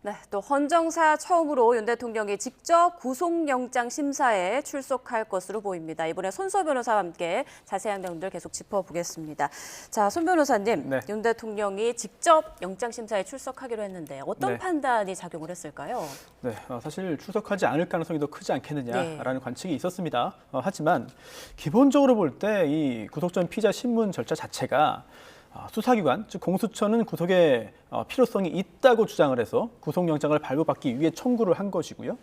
네, 또 헌정사 처음으로 윤 대통령이 직접 구속영장 심사에 출석할 것으로 보입니다. 이번에 손소 변호사와 함께 자세한 내용들 계속 짚어보겠습니다. 자, 손 변호사님, 네. 윤 대통령이 직접 영장 심사에 출석하기로 했는데 어떤 네. 판단이 작용을 했을까요? 네, 사실 출석하지 않을 가능성이 더 크지 않겠느냐라는 관측이 있었습니다. 하지만 기본적으로 볼 때 이 구속 전 피의자 신문 절차 자체가 수사기관, 즉 공수처는 구속의 필요성이 있다고 주장을 해서 구속영장을 발부받기 위해 청구를 한 것이고요.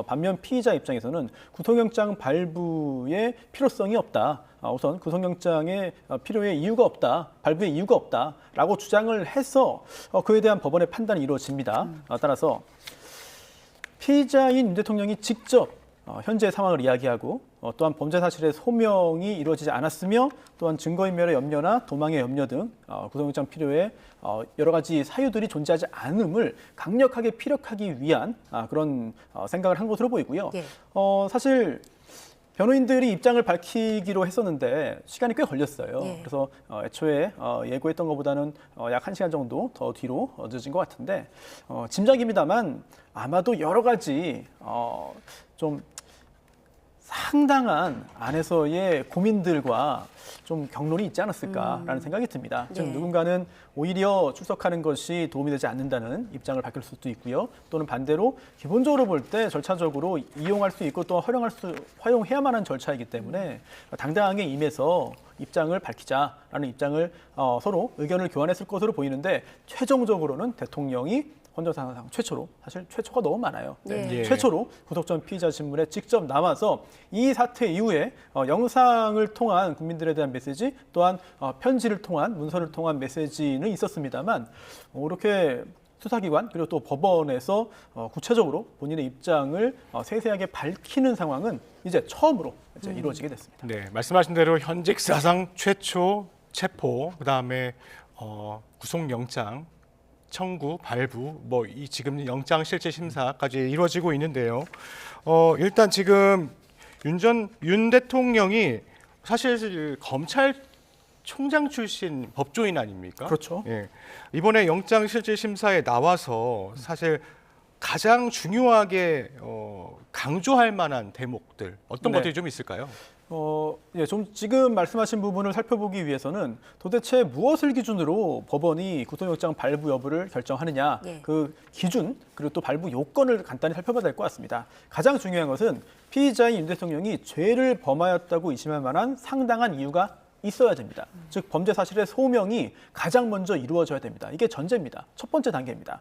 반면 피의자 입장에서는 구속영장 발부의 필요성이 없다. 우선 구속영장의 필요의 이유가 없다. 발부의 이유가 없다라고 주장을 해서 그에 대한 법원의 판단이 이루어집니다. 따라서 피의자인 윤 대통령이 직접 현재 상황을 이야기하고 또한 범죄 사실의 소명이 이루어지지 않았으며 또한 증거인멸의 염려나 도망의 염려 등 구속영장 필요에 여러 가지 사유들이 존재하지 않음을 강력하게 피력하기 위한 그런 생각을 한 것으로 보이고요. 예. 사실 변호인들이 입장을 밝히기로 했었는데 시간이 꽤 걸렸어요. 예. 그래서 애초에 예고했던 것보다는 약 1시간 정도 더 뒤로 늦어진 것 같은데 짐작입니다만 아마도 여러 가지 좀 상당한 안에서의 고민들과 좀 경론이 있지 않았을까라는 생각이 듭니다. 즉 네. 누군가는 오히려 출석하는 것이 도움이 되지 않는다는 입장을 밝힐 수도 있고요. 또는 반대로 기본적으로 볼 때 절차적으로 이용할 수 있고 또 허용해야만 하는 절차이기 때문에 당당하게 임해서 입장을 밝히자라는 입장을 서로 의견을 교환했을 것으로 보이는데 최종적으로는 대통령이 헌정사상 최초로, 사실 최초가 너무 많아요. 예. 최초로 구속 전 피의자 신문에 직접 나와서 이 사태 이후에 영상을 통한 국민들에 대한 메시지 또한 편지를 통한 문서를 통한 메시지는 있었습니다만 이렇게 수사기관 그리고 또 법원에서 구체적으로 본인의 입장을 세세하게 밝히는 상황은 이제 처음으로 이루어지게 됐습니다. 네, 말씀하신 대로 현직 사상 최초 체포, 그다음에 구속영장 청구, 발부, 이 지금 영장 실질 심사까지 이루어지고 있는데요. 일단 지금 윤 대통령이 사실 검찰총장 출신 법조인 아닙니까? 그렇죠. 예. 이번에 영장 실질 심사에 나와서 사실 가장 중요하게 강조할 만한 대목들 어떤 네. 것들이 좀 있을까요? 좀 지금 말씀하신 부분을 살펴보기 위해서는 도대체 무엇을 기준으로 법원이 구속영장 발부 여부를 결정하느냐 예. 그 기준 그리고 또 발부 요건을 간단히 살펴봐야 될 것 같습니다. 가장 중요한 것은 피의자인 윤 대통령이 죄를 범하였다고 의심할 만한 상당한 이유가 있어야 됩니다. 즉 범죄 사실의 소명이 가장 먼저 이루어져야 됩니다. 이게 전제입니다. 첫 번째 단계입니다.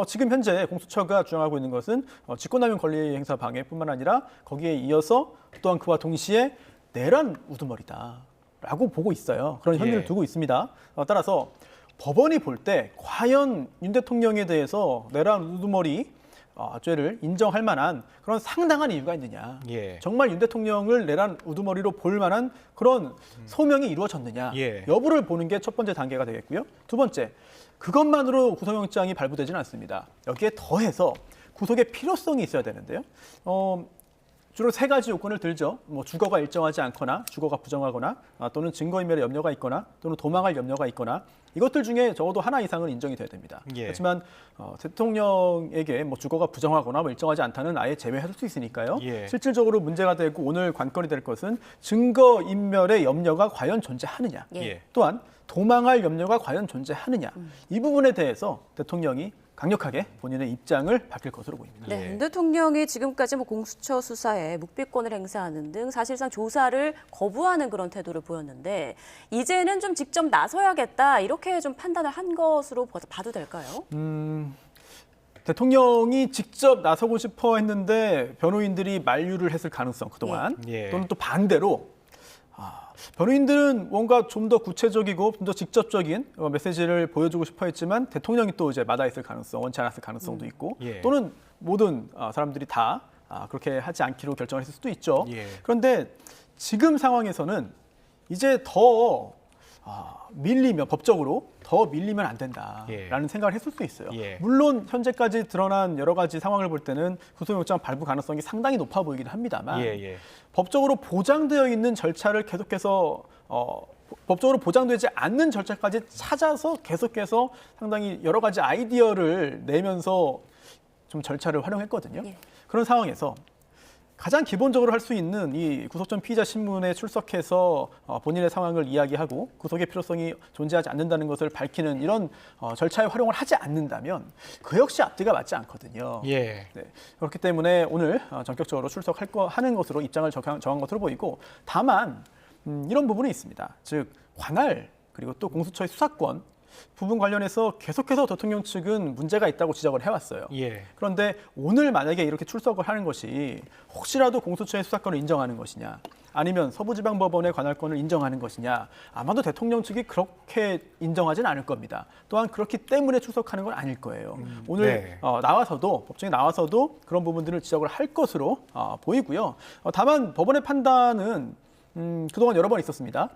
지금 현재 공수처가 주장하고 있는 것은 직권남용 권리행사 방해뿐만 아니라 거기에 이어서 또한 그와 동시에 내란 우두머리다라고 보고 있어요. 그런 현실을 두고 있습니다. 따라서 법원이 볼 때 과연 윤 대통령에 대해서 내란 우두머리 죄를 인정할 만한 그런 상당한 이유가 있느냐. 예. 정말 윤 대통령을 내란 우두머리로 볼 만한 그런 소명이 이루어졌느냐. 예. 여부를 보는 게 첫 번째 단계가 되겠고요. 두 번째, 그것만으로 구속영장이 발부되지는 않습니다. 여기에 더해서 구속의 필요성이 있어야 되는데요. 주로 세 가지 요건을 들죠. 주거가 일정하지 않거나 주거가 부정하거나 또는 증거인멸의 염려가 있거나 또는 도망할 염려가 있거나 이것들 중에 적어도 하나 이상은 인정이 돼야 됩니다. 예. 하지만 대통령에게 주거가 부정하거나 일정하지 않다는 아예 제외할 수 있으니까요. 예. 실질적으로 문제가 되고 오늘 관건이 될 것은 증거인멸의 염려가 과연 존재하느냐. 예. 또한 도망할 염려가 과연 존재하느냐. 이 부분에 대해서 대통령이 강력하게 본인의 입장을 밝힐 것으로 보입니다. 네, 예. 윤 대통령이 지금까지 공수처 수사에 묵비권을 행사하는 등 사실상 조사를 거부하는 그런 태도를 보였는데 이제는 좀 직접 나서야겠다 이렇게 좀 판단을 한 것으로 봐도 될까요? 대통령이 직접 나서고 싶어 했는데 변호인들이 만류를 했을 가능성 그동안 예. 또는 또 반대로 변호인들은 뭔가 좀 더 구체적이고 좀 더 직접적인 메시지를 보여주고 싶어 했지만 대통령이 또 이제 마다했을 가능성, 원치 않았을 가능성도 있고 예. 또는 모든 사람들이 다 그렇게 하지 않기로 결정했을 수도 있죠. 예. 그런데 지금 상황에서는 이제 더 밀리면 법적으로 더 밀리면 안 된다라는 생각을 했을 수 있어요. 예. 물론 현재까지 드러난 여러 가지 상황을 볼 때는 구속영장 발부 가능성이 상당히 높아 보이긴 합니다만 예. 법적으로 보장되어 있는 절차를 계속해서 법적으로 보장되지 않는 절차까지 찾아서 계속해서 상당히 여러 가지 아이디어를 내면서 좀 절차를 활용했거든요. 예. 그런 상황에서 가장 기본적으로 할 수 있는 이 구속 전 피의자 신문에 출석해서 본인의 상황을 이야기하고 구속의 필요성이 존재하지 않는다는 것을 밝히는 이런 절차의 활용을 하지 않는다면 그 역시 앞뒤가 맞지 않거든요. 예. 네, 그렇기 때문에 오늘 전격적으로 하는 것으로 입장을 정한 것으로 보이고, 다만 이런 부분이 있습니다. 즉 관할 그리고 또 공수처의 수사권 부분 관련해서 계속해서 대통령 측은 문제가 있다고 지적을 해왔어요. 예. 그런데 오늘 만약에 이렇게 출석을 하는 것이 혹시라도 공수처의 수사권을 인정하는 것이냐, 아니면 서부지방법원의 관할권을 인정하는 것이냐, 아마도 대통령 측이 그렇게 인정하진 않을 겁니다. 또한 그렇기 때문에 출석하는 건 아닐 거예요. 오늘 네. 법정에 나와서도 그런 부분들을 지적을 할 것으로 보이고요. 다만 법원의 판단은 그동안 여러 번 있었습니다.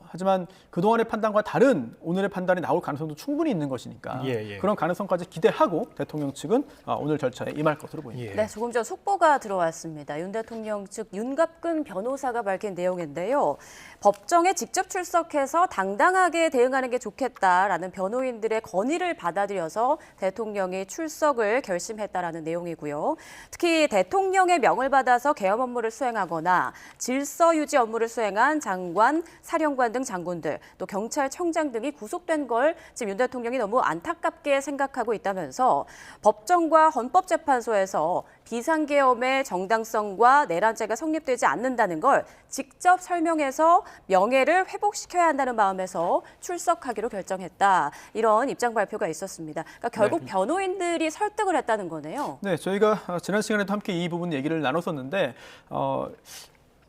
하지만 그동안의 판단과 다른 오늘의 판단이 나올 가능성도 충분히 있는 것이니까 예. 그런 가능성까지 기대하고 대통령 측은 오늘 절차에 임할 것으로 보입니다. 예. 네, 조금 전 속보가 들어왔습니다. 윤 대통령 측 윤갑근 변호사가 밝힌 내용인데요. 법정에 직접 출석해서 당당하게 대응하는 게 좋겠다라는 변호인들의 건의를 받아들여서 대통령이 출석을 결심했다라는 내용이고요. 특히 대통령의 명을 받아서 계엄 업무를 수행하거나 질서 유지 업무를 수행한 장관, 사령관 등 장군들, 또 경찰청장 등이 구속된 걸 지금 윤 대통령이 너무 안타깝게 생각하고 있다면서 법정과 헌법재판소에서 비상계엄의 정당성과 내란죄가 성립되지 않는다는 걸 직접 설명해서 명예를 회복시켜야 한다는 마음에서 출석하기로 결정했다. 이런 입장 발표가 있었습니다. 그러니까 결국 변호인들이 설득을 했다는 거네요. 네, 저희가 지난 시간에도 함께 이 부분 얘기를 나눴었는데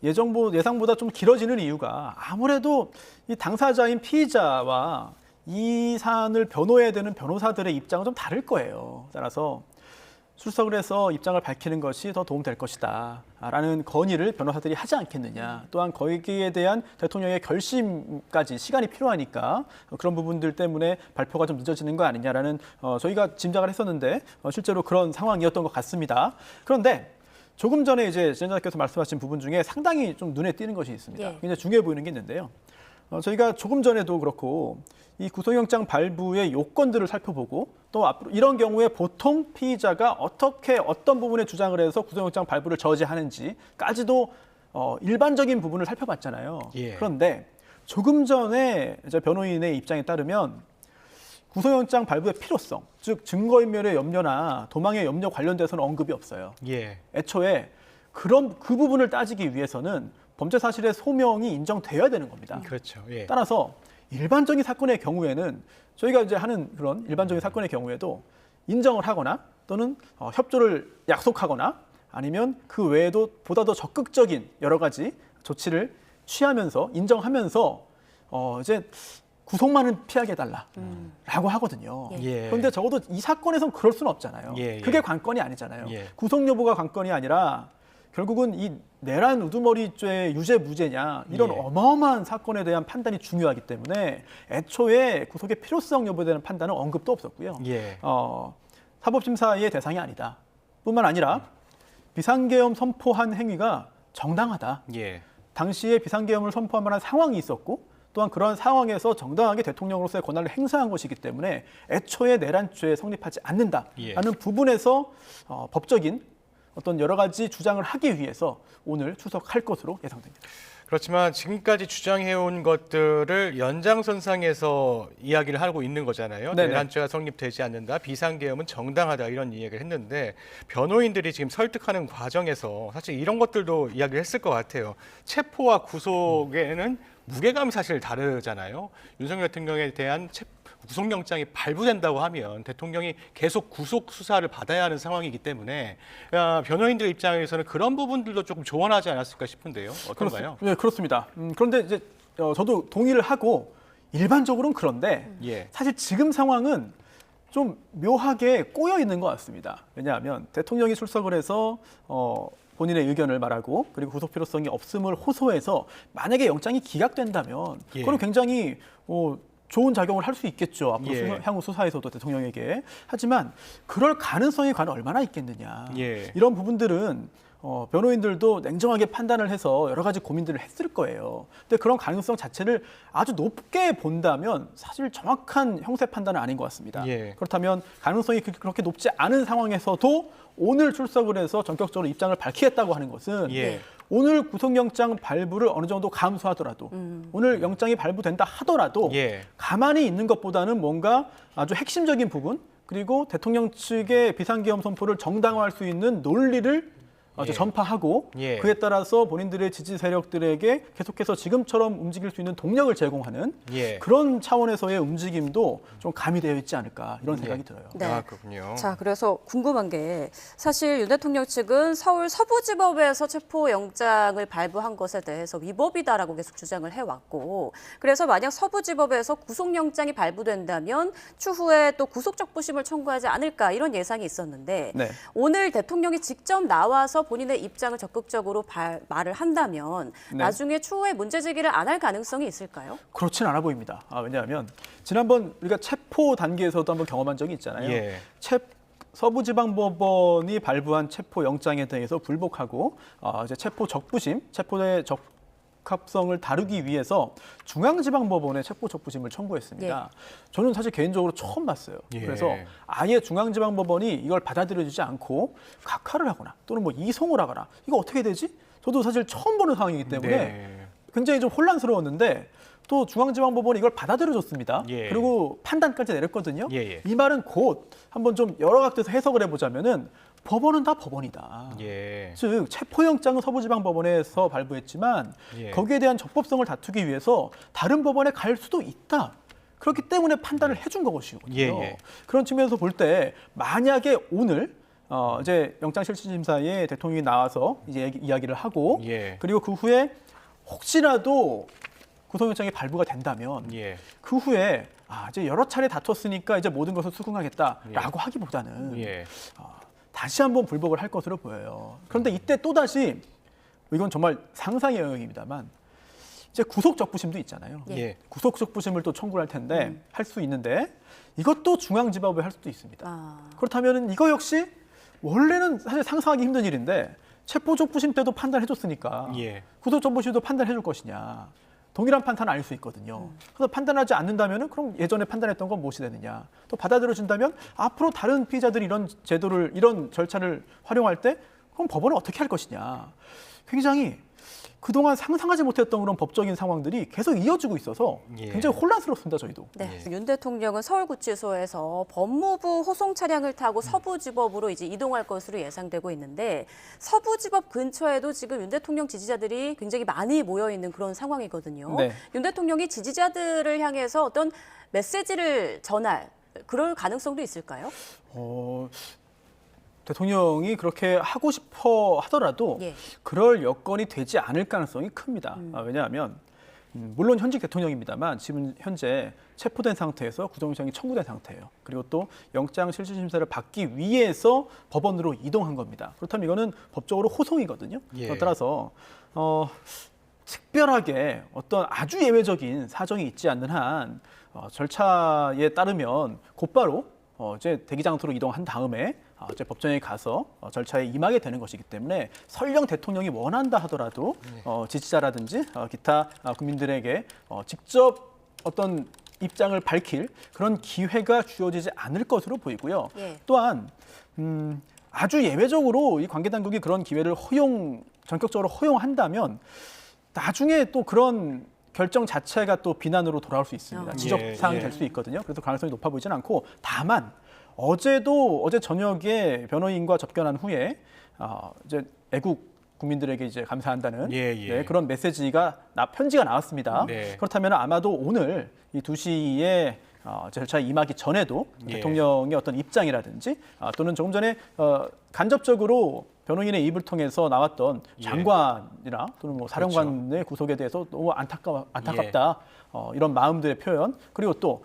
예상보다 좀 길어지는 이유가 아무래도 이 당사자인 피의자와 이 사안을 변호해야 되는 변호사들의 입장은 좀 다를 거예요. 따라서 출석을 해서 입장을 밝히는 것이 더 도움될 것이다 라는 건의를 변호사들이 하지 않겠느냐. 또한 거기에 대한 대통령의 결심까지 시간이 필요하니까 그런 부분들 때문에 발표가 좀 늦어지는 거 아니냐라는 저희가 짐작을 했었는데 실제로 그런 상황이었던 것 같습니다. 그런데 조금 전에 이제 지원자께서 말씀하신 부분 중에 상당히 좀 눈에 띄는 것이 있습니다. 예. 굉장히 중요해 보이는 게 있는데요. 저희가 조금 전에도 그렇고 이 구속영장 발부의 요건들을 살펴보고 또 앞으로 이런 경우에 보통 피의자가 어떤 부분에 주장을 해서 구속영장 발부를 저지하는지까지도 일반적인 부분을 살펴봤잖아요. 예. 그런데 조금 전에 이제 변호인의 입장에 따르면 구속영장 발부의 필요성, 즉 증거인멸의 염려나 도망의 염려 관련돼서는 언급이 없어요. 예. 애초에 그 부분을 따지기 위해서는 범죄 사실의 소명이 인정돼야 되는 겁니다. 그렇죠. 예. 따라서 일반적인 사건의 경우에는 저희가 이제 하는 그런 일반적인 사건의 경우에도 인정을 하거나 또는 협조를 약속하거나 아니면 그 외에도 보다 더 적극적인 여러 가지 조치를 취하면서 인정하면서 이제 구속만은 피하게 해달라라고 하거든요. 예. 그런데 적어도 이 사건에선 그럴 수는 없잖아요. 예. 그게 관건이 아니잖아요. 예. 구속 여부가 관건이 아니라 결국은 이 내란 우두머리죄 유죄 무죄냐 이런 예. 어마어마한 사건에 대한 판단이 중요하기 때문에 애초에 구속의 필요성 여부에 대한 판단은 언급도 없었고요. 예. 사법심사의 대상이 아니다. 뿐만 아니라 비상계엄 선포한 행위가 정당하다. 예. 당시에 비상계엄을 선포할 만한 상황이 있었고 또한 그러한 상황에서 정당하게 대통령으로서의 권한을 행사한 것이기 때문에 애초에 내란죄에 성립하지 않는다라는 예. 부분에서 법적인 어떤 여러 가지 주장을 하기 위해서 오늘 출석할 것으로 예상됩니다. 그렇지만 지금까지 주장해온 것들을 연장선상에서 이야기를 하고 있는 거잖아요. 네네. 내란죄가 성립되지 않는다, 비상계엄은 정당하다 이런 이야기를 했는데 변호인들이 지금 설득하는 과정에서 사실 이런 것들도 이야기를 했을 것 같아요. 체포와 구속에는 무게감이 사실 다르잖아요. 윤석열 대통령에 대한 구속영장이 발부된다고 하면 대통령이 계속 구속 수사를 받아야 하는 상황이기 때문에 변호인들 입장에서는 그런 부분들도 조금 조언하지 않았을까 싶은데요. 어떤가요? 네, 그렇습니다. 그런데 이제 저도 동의를 하고 일반적으로는 그런데 예. 사실 지금 상황은 좀 묘하게 꼬여 있는 것 같습니다. 왜냐하면 대통령이 출석을 해서 본인의 의견을 말하고 그리고 구속 필요성이 없음을 호소해서 만약에 영장이 기각된다면 예. 그건 굉장히 좋은 작용을 할 수 있겠죠. 앞으로 예. 향후 수사에서도 대통령에게. 하지만 그럴 가능성이 과연 얼마나 있겠느냐. 예. 이런 부분들은 변호인들도 냉정하게 판단을 해서 여러 가지 고민들을 했을 거예요. 근데 그런 가능성 자체를 아주 높게 본다면 사실 정확한 형사 판단은 아닌 것 같습니다. 예. 그렇다면 가능성이 그렇게 높지 않은 상황에서도 오늘 출석을 해서 전격적으로 입장을 밝히겠다고 하는 것은 예. 오늘 구속영장 발부를 어느 정도 감수하더라도 오늘 영장이 발부된다 하더라도 예. 가만히 있는 것보다는 뭔가 아주 핵심적인 부분 그리고 대통령 측의 비상계엄 선포를 정당화할 수 있는 논리를 예. 전파하고 예. 그에 따라서 본인들의 지지 세력들에게 계속해서 지금처럼 움직일 수 있는 동력을 제공하는 예. 그런 차원에서의 움직임도 좀 가미되어 있지 않을까 이런 생각이 들어요. 네. 아, 그렇군요. 자, 그래서 궁금한 게 사실 윤 대통령 측은 서울 서부지법에서 체포영장을 발부한 것에 대해서 위법이다라고 계속 주장을 해왔고 그래서 만약 서부지법에서 구속영장이 발부된다면 추후에 또 구속적부심을 청구하지 않을까 이런 예상이 있었는데 네. 오늘 대통령이 직접 나와서 본인의 입장을 적극적으로 말을 한다면 네. 나중에 추후에 문제 제기를 안 할 가능성이 있을까요? 그렇진 않아 보입니다. 왜냐하면 지난번 우리가 체포 단계에서도 한번 경험한 적이 있잖아요. 예. 서부지방법원이 발부한 체포 영장에 대해서 불복하고 이제 체포 적부심, 체포의 적합성을 다루기 위해서 중앙지방법원에 체포 적부심을 청구했습니다. 저는 사실 개인적으로 처음 봤어요. 예. 그래서 아예 중앙지방법원이 이걸 받아들여주지 않고 각하를 하거나 또는 뭐 이송을 하거나 이거 어떻게 되지? 저도 사실 처음 보는 상황이기 때문에 네. 굉장히 좀 혼란스러웠는데 또 중앙지방법원이 이걸 받아들여줬습니다. 예. 그리고 판단까지 내렸거든요. 예. 이 말은 곧 한번 좀 여러 각도에서 해석을 해보자면은 법원은 다 법원이다. 예. 즉 체포영장은 서부지방법원에서 발부했지만 예. 거기에 대한 적법성을 다투기 위해서 다른 법원에 갈 수도 있다. 그렇기 때문에 판단을 해준 것이거든요. 예. 그런 측면에서 볼 때 만약에 오늘 이제 영장실질심사에 대통령이 나와서 이제 이야기를 하고 예. 그리고 그 후에 혹시라도 구속영장이 발부가 된다면 예. 그 후에 이제 여러 차례 다퉜으니까 이제 모든 것을 수긍하겠다라고 하기보다는 예. 다시 한번 불복을 할 것으로 보여요. 그런데 이때 또 다시 이건 정말 상상의 영역입니다만 이제 구속적부심도 있잖아요. 예. 구속적부심을 또 청구를 할 텐데 할 수 있는데 이것도 중앙지법에 할 수도 있습니다. 그렇다면 이거 역시 원래는 사실 상상하기 힘든 일인데 체포적부심 때도 판단해줬으니까 예. 구속적부심도 판단해줄 것이냐. 동일한 판단은 아닐 수 있거든요. 그래서 판단하지 않는다면 그럼 예전에 판단했던 건 무엇이 되느냐. 또 받아들여준다면 앞으로 다른 피의자들이 이런 제도를 이런 절차를 활용할 때 그럼 법원은 어떻게 할 것이냐. 굉장히 그동안 상상하지 못했던 그런 법적인 상황들이 계속 이어지고 있어서 예. 굉장히 혼란스럽습니다. 저희도. 네, 윤 대통령은 서울구치소에서 법무부 호송 차량을 타고 서부지법으로 이제 이동할 것으로 예상되고 있는데 서부지법 근처에도 지금 윤 대통령 지지자들이 굉장히 많이 모여 있는 그런 상황이거든요. 네. 윤 대통령이 지지자들을 향해서 어떤 메시지를 전할 그럴 가능성도 있을까요? 대통령이 그렇게 하고 싶어 하더라도 예. 그럴 여건이 되지 않을 가능성이 큽니다. 왜냐하면 물론 현직 대통령입니다만 지금 현재 체포된 상태에서 구속영장이 청구된 상태예요. 그리고 또 영장실질심사를 받기 위해서 법원으로 이동한 겁니다. 그렇다면 이거는 법적으로 호송이거든요. 예. 따라서 특별하게 어떤 아주 예외적인 사정이 있지 않는 한 절차에 따르면 곧바로 이제 대기장소로 이동한 다음에 이제 법정에 가서 절차에 임하게 되는 것이기 때문에 설령 대통령이 원한다 하더라도 지지자라든지 기타 국민들에게 직접 어떤 입장을 밝힐 그런 기회가 주어지지 않을 것으로 보이고요. 예. 또한 아주 예외적으로 이 관계당국이 그런 기회를 전격적으로 허용한다면 나중에 또 그런 결정 자체가 또 비난으로 돌아올 수 있습니다. 지적 사항이 될 수 있거든요. 그래서 가능성이 높아 보이지는 않고 다만 어제 저녁에 변호인과 접견한 후에 이제 애국 국민들에게 이제 감사한다는 네, 그런 메시지가 편지가 나왔습니다. 네. 그렇다면 아마도 오늘 이 2시에 절차에 임하기 전에도 대통령의 어떤 입장이라든지 또는 조금 전에 간접적으로 변호인의 입을 통해서 나왔던 장관이나 또는 뭐 사령관의 구속에 대해서 너무 안타깝다 이런 마음들의 표현 그리고 또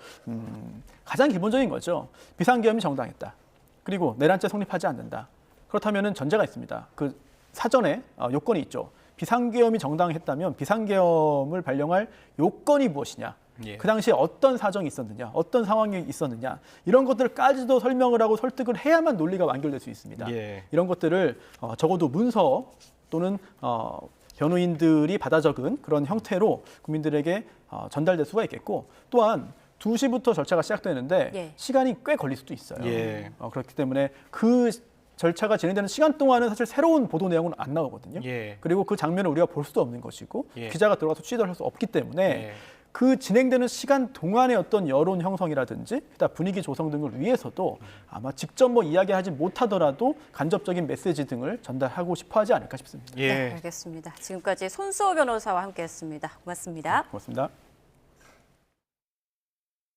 가장 기본적인 거죠. 비상계엄이 정당했다. 그리고 내란죄 성립하지 않는다. 그렇다면은 전제가 있습니다. 그 사전에 요건이 있죠. 비상계엄이 정당했다면 비상계엄을 발령할 요건이 무엇이냐. 예. 그 당시에 어떤 사정이 있었느냐, 어떤 상황이 있었느냐 이런 것들까지도 설명을 하고 설득을 해야만 논리가 완결될 수 있습니다. 예. 이런 것들을 적어도 문서 또는 변호인들이 받아 적은 그런 형태로 국민들에게 전달될 수가 있겠고 또한 2시부터 절차가 시작되는데 예. 시간이 꽤 걸릴 수도 있어요. 예. 그렇기 때문에 그 절차가 진행되는 시간 동안은 사실 새로운 보도 내용은 안 나오거든요. 예. 그리고 그 장면을 우리가 볼 수도 없는 것이고 예. 기자가 들어가서 취재를 할 수 없기 때문에 예. 그 진행되는 시간 동안의 어떤 여론 형성이라든지 분위기 조성 등을 위해서도 아마 직접 뭐 이야기하지 못하더라도 간접적인 메시지 등을 전달하고 싶어 하지 않을까 싶습니다. 예. 네, 알겠습니다. 지금까지 손수호 변호사와 함께했습니다. 고맙습니다. 고맙습니다.